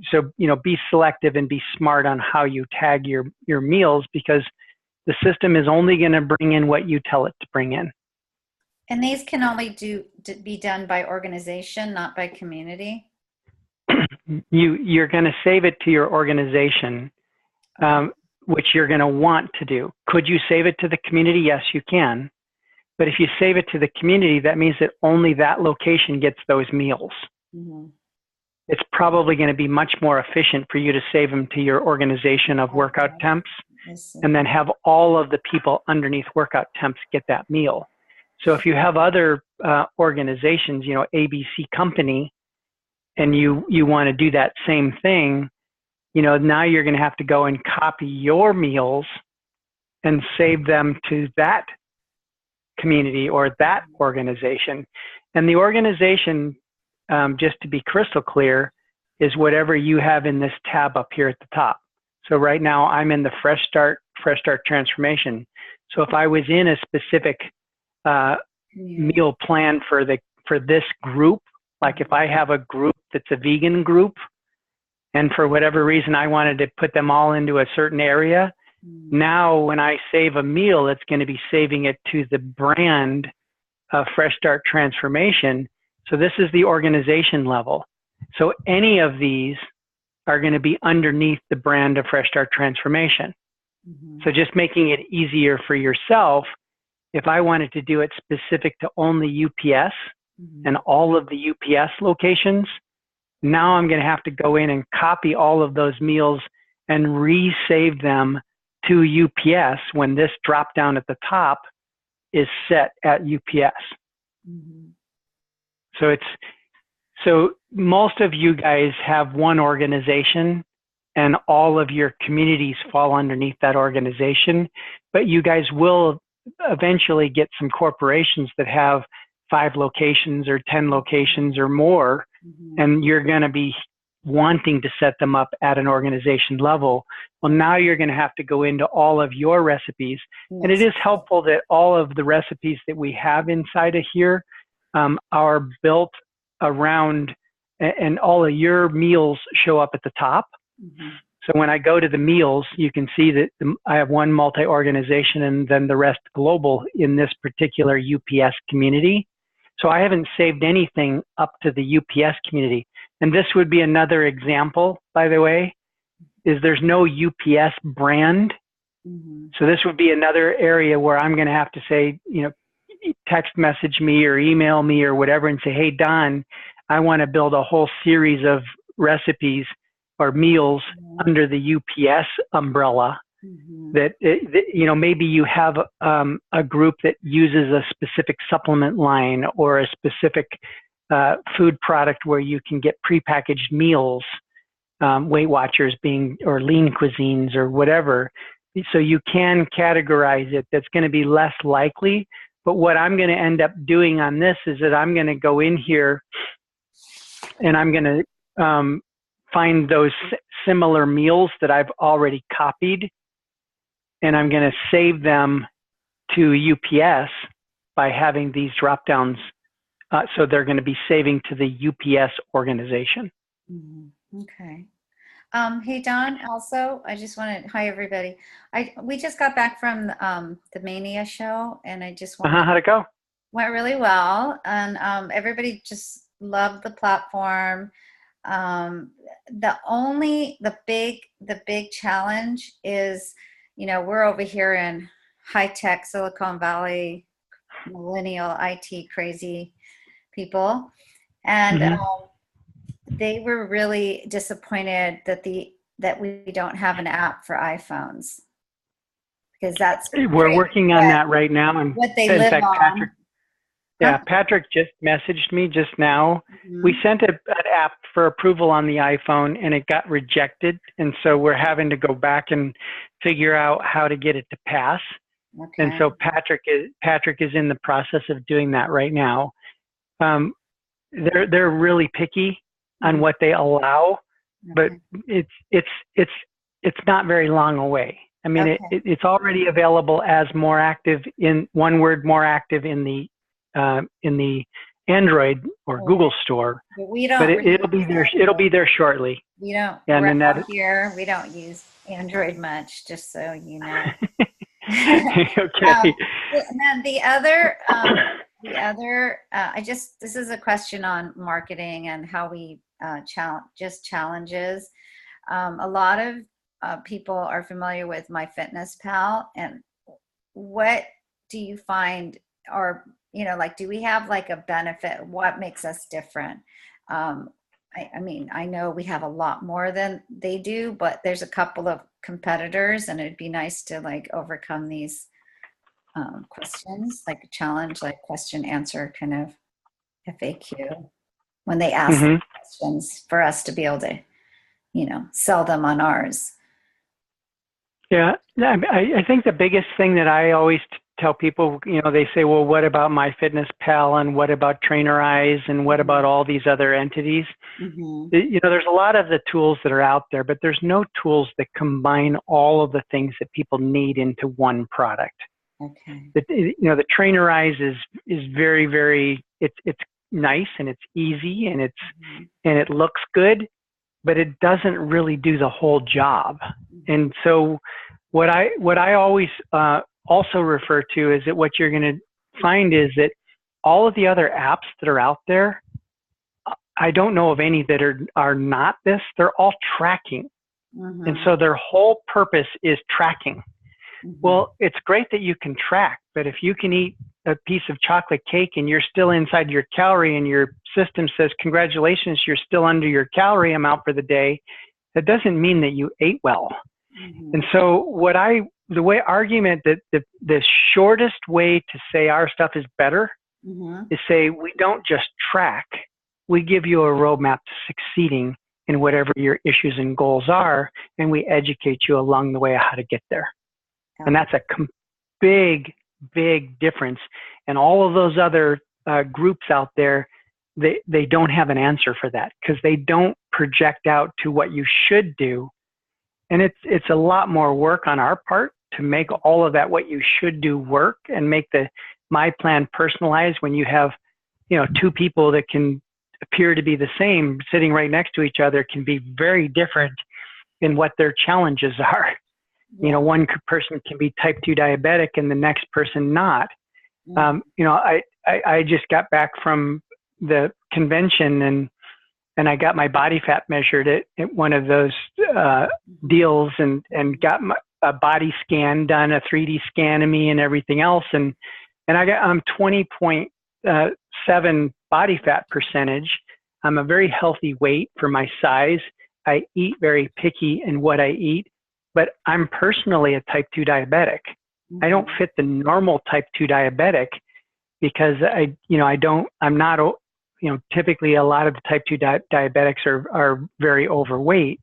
be selective and be smart on how you tag your meals, because the system is only going to bring in what you tell it to bring in. And these can only be done by organization, not by community? You're going to save it to your organization, which you're going to want to do. Could you save it to the community? Yes, you can. But if you save it to the community, that means that only that location gets those meals. It's probably going to be much more efficient for you to save them to your organization of workout temps, and then have all of the people underneath workout temps get that meal. So if you have other organizations, ABC Company, and you want to do that same thing, now you're going to have to go and copy your meals and save them to that community or that organization. And the organization, just to be crystal clear, is whatever you have in this tab up here at the top. So right now I'm in the Fresh Start Transformation. So if I was in a specific meal plan for this group, like if I have a group that's a vegan group, and for whatever reason I wanted to put them all into a certain area, now when I save a meal, it's going to be saving it to the brand of Fresh Start Transformation. So this is the organization level. So any of these are going to be underneath the brand of Fresh Start Transformation. So just making it easier for yourself, if I wanted to do it specific to only UPS and all of the UPS locations, now I'm going to have to go in and copy all of those meals and resave them to UPS when this drop down at the top is set at UPS. So most of you guys have one organization and all of your communities fall underneath that organization, but you guys will eventually get some corporations that have 5 locations or 10 locations or more, and you're going to be wanting to set them up at an organization level. Well, now you're going to have to go into all of your recipes. And it is helpful that all of the recipes that we have inside of here are built around and all of your meals show up at the top. Mhm. So when I go to the meals, you can see that I have one multi-organization and then the rest global in this particular UPS community. So I haven't saved anything up to the UPS community. And this would be another example, by the way, is there's no UPS brand. Mhm. So this would be another area where I'm going to have to say, text message me or email me or whatever and say, hey, Don, I want to build a whole series of recipes or meals under the UPS umbrella. Mhm. That maybe you have a group that uses a specific supplement line or a specific food product where you can get prepackaged meals, Weight Watchers or lean cuisines or whatever. So you can categorize it. That's going to be less likely. But what I'm going to end up doing on this is that I'm going to go in here and I'm going to find those similar meals that I've already copied, and I'm going to save them to UPS by having these drop downs. So they're going to be saving to the UPS organization. Mhm. Okay. Hey Don, also, I just wanted, hi everybody. We just got back from the Mania show, and I just wanted How'd it go? went really well, and everybody just loved the platform. The big challenge is, we're over here in high-tech Silicon Valley, millennial IT crazy people, and they were really disappointed that we don't have an app for iPhones, because that's We're working on that right now, and what they in live fact, on. Patrick just messaged me just now. Mhm. We sent an app for approval on the iPhone, and it got rejected, and so we're having to go back and figure out how to get it to pass. Okay. And so Patrick is in the process of doing that right now. They're really picky on what they allow, but it's not very long away. I mean, Okay. it's already available as more active in one word, more active in the Android or Google store. But we don't. But really it'll be use there. Android. It'll be there shortly. We don't. And then Around here, we don't use Android much. Just so you know. Okay. And then this is a question on marketing and how we challenges. A lot of people are familiar with MyFitnessPal, and what do you find, or do we have like a benefit? What makes us different? I mean, I know we have a lot more than they do, but there's a couple of competitors, and it'd be nice to like overcome these questions, like a challenge, like question answer kind of FAQ when they ask questions, for us to be able to, sell them on ours. Yeah, I think the biggest thing that I always tell people, they say, well, what about MyFitnessPal, and what about Trainerize, and what about all these other entities? There's a lot of the tools that are out there, but there's no tools that combine all of the things that people need into one product. Okay. The Trainerize is very, very, it's nice, and it's easy, and and it looks good, but it doesn't really do the whole job. And so what I always also refer to is that what you're going to find is that all of the other apps that are out there, I don't know of any that are not this. They're all tracking. And so their whole purpose is tracking. Well, it's great that you can track, but if you can eat a piece of chocolate cake and you're still inside your calorie, and your system says, congratulations, you're still under your calorie amount for the day, that doesn't mean that you ate well. And so the argument that the shortest way to say our stuff is better is say, we don't just track, we give you a roadmap to succeeding in whatever your issues and goals are, and we educate you along the way of how to get there. And that's a big, big difference. And all of those other groups out there, they don't have an answer for that, because they don't project out to what you should do. And it's a lot more work on our part to make all of that what you should do work, and make my plan personalized when you have 2 people that can appear to be the same, sitting right next to each other, can be very different in what their challenges are. You know, one person can be type 2 diabetic and the next person not. You know, I just got back from the convention and I got my body fat measured at one of those deals and got a body scan done, a 3D scan of me and everything else. And I'm 20.7 body fat percentage. I'm a very healthy weight for my size. I eat very picky in what I eat, but I'm personally a type 2 diabetic. I don't fit the normal type 2 diabetic because I'm not, you know, typically a lot of the type 2 diabetics are very overweight,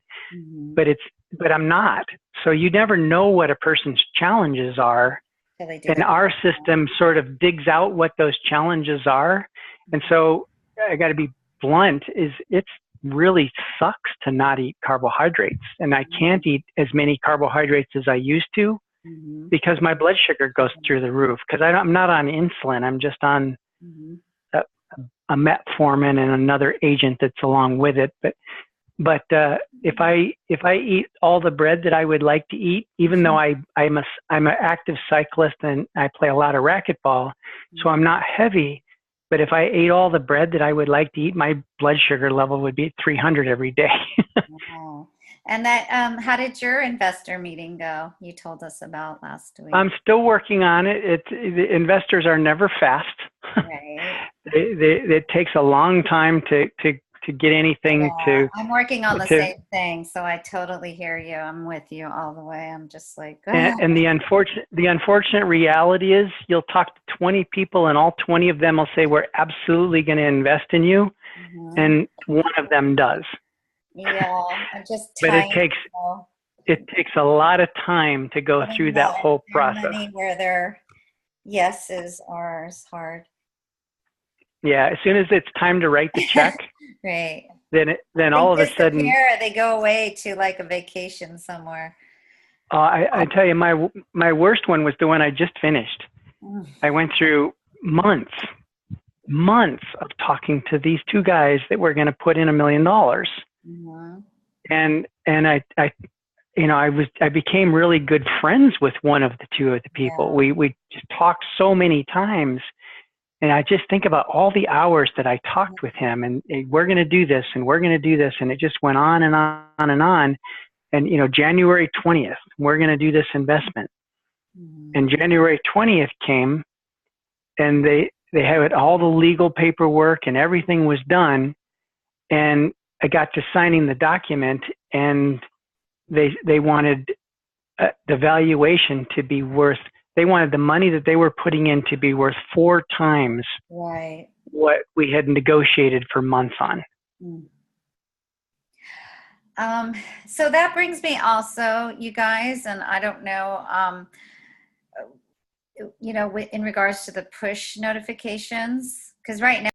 but I'm not. So you never know what a person's challenges are. And our system sort of digs out what those challenges are. And so I got to be blunt, it's really sucks to not eat carbohydrates. And I can't eat as many carbohydrates as I used to because my blood sugar goes through the roof because I'm not on insulin. I'm just on a metformin and another agent that's along with it. But if I eat all the bread that I would like to eat, even though I'm an active cyclist and I play a lot of racquetball, so I'm not heavy. But if I ate all the bread that I would like to eat, my blood sugar level would be 300 every day. Wow. And that, how did your investor meeting go? You told us about last week. I'm still working on it. The investors are never fast. Right. It takes a long time to get anything to. I'm working on the same thing, so I totally hear you. I'm with you all the way. I'm just like, and the unfortunate reality is you'll talk to 20 people and all 20 of them will say we're absolutely going to invest in you, and one of them does. Yeah, I'm just but it takes a lot of time to go through that whole process. Where their yeses are hard. Yeah, as soon as it's time to write the check, right. Then all of a sudden they go away to like a vacation somewhere. I tell you, my worst one was the one I just finished. I went through months of talking to these two guys that were going to put in $1 million. And I became really good friends with one of the two of the people. We just talked so many times. And I just think about all the hours that I talked with him and we're going to do this and we're going to do this. And it just went on and on and on. And, January 20th, we're going to do this investment. And January 20th came and they had all the legal paperwork and everything was done. And I got to signing the document and they wanted the valuation to be worth, they wanted the money that they were putting in to be worth 4 times what we had negotiated for months on. So that brings me also, you guys, and I don't know, in regards to the push notifications, because right now